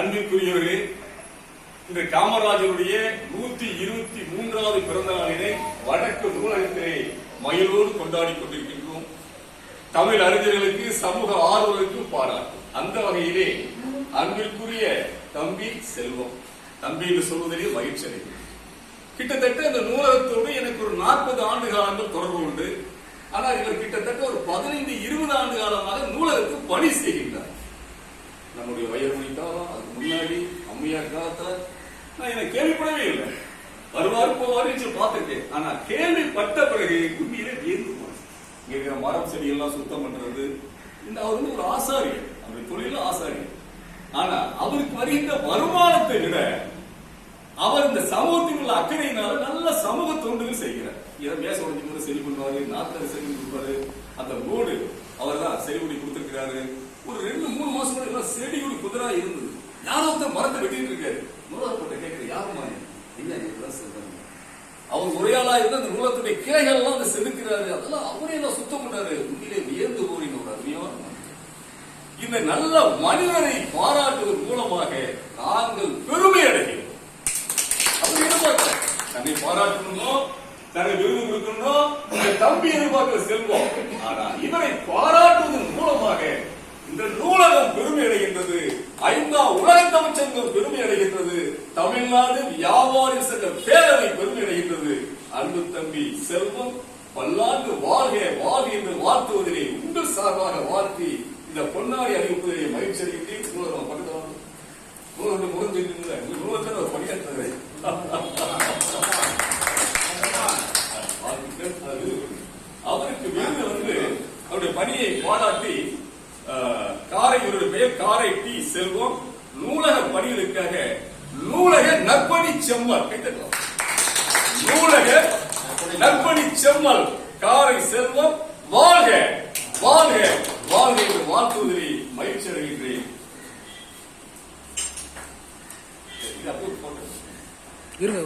அன்பிற்குரியவர்களே, இன்று காமராஜருடைய 123வது பிறந்த நாளினை வடக்கு நூலகத்திலே மகிழ்வோடு கொண்டாடி கொண்டிருக்கின்றோம். தமிழ் அறிஞர்களுக்கு, சமூக ஆர்வலருக்கு பாராட்டு. அந்த வகையிலே அன்பிற்குரிய தம்பி செல்வம், தம்பி என்று சொல்வதிலே மகிழ்ச்சி அடைகிறேன். கிட்டத்தட்ட இந்த நூலகத்தோடு எனக்கு ஒரு 40 ஆண்டு காலங்கள் தொடர்பு உண்டு. ஆனால் இவர் கிட்டத்தட்ட ஒரு 15-20 ஆண்டு காலமாக நூலகத்துக்கு பணி செய்கின்றார். நம்முடைய வயர்மொழி காலம், அதுக்கு முன்னாடி அம்மையார் காலத்துல நான் எனக்கு கேள்விப்படவே இல்லை. வருவாரு போவாரு பார்த்துருக்கேன். ஆனா கேள்விப்பட்ட பிறகு உண்மையிலே வியந்து போனேன். இங்க இருக்கிற மரம் செடி எல்லாம் சுத்தம் பண்றது, இந்த அவர் வந்து ஒரு ஆசாரியர், அவருடைய தொழில ஆசாரியர். ஆனா அவருக்கு வருகின்ற வருமானத்தை விட அவர் இந்த சமூகத்தில் உள்ள அக்கறையினால நல்ல சமூக தொண்டுகள் செய்கிறார். இதை மேச உடஞ்சி கூட சரி பண்ணுவாரு, நாற்காலி சரி கொடுப்பாரு, அந்த ரோடு அவர் தான் சரி பண்ணி கொடுத்திருக்கிறாரு. ஒரு 2-3 மாசம் கூட எல்லாம் செடியோடு குதிரா இருந்தது. யாராவது மரத்தை வெட்டிட்டு இருக்காரு. நூலகத்தை கேட்கிற யாருமா ஐயா இதுதான் சொல்றாங்க. அவர் உரையாளா இருந்த அந்த நூலகத்துடைய கிளைகள் எல்லாம் அதை செதுக்கிறாரு. அதெல்லாம் அவரே எல்லாம் சுத்தம் பண்றாரு. உண்மையிலே வியந்து போறீங்க. ஒரு அருமையான இந்த நல்ல மனிதரை பாராட்டுவதன் மூலமாக நாங்கள் பெருமை அடைகிறோம். அவர் எதிர்பார்க்க தன்னை பாராட்டணும், தன்னை விருது கொடுக்கணும், இந்த தம்பி எதிர்பார்க்கிற செல்வம். ஆனா இவரை பாராட்டுவதன் மூலமாக இந்த நூலகம் பெருமை அடைகின்றது. 5ஆம் உலக தமிழ்ச் சங்கம் பெருமை அடைகின்றது. தமிழ்நாடு வியாபாரி சங்க பேரவை பெருமை அடைகின்றது. அன்பு தம்பி செல்வம் பல்லாண்டு வாழ்க வாழ்க என்று வாழ்த்துவதிலே உங்கள் சார்பாக வாழ்த்தி இந்த பொன்னாடி அறிவிப்பதிலே மகிழ்ச்சி அடைகின்றேன். நூலகம் பக்கத்தில் நூலகம் முகம் தெரிந்த நூலகத்தில் ஒரு பணியாற்றுகிறேன். அவருக்கு விருது வந்து அவருடைய பணியை பாராட்டி இவருடைய பெயர் காரை டி செல்வம். நூலக பணிகளுக்காக நூலக நற்பணி செம்மல், நூலக நற்பணி செம்மல் காரை செல்வம் வாழ்க வாழ்க வாழ்க என்று வாழ்த்துவதிலே மகிழ்ச்சி அடைகின்றேன். இருங்க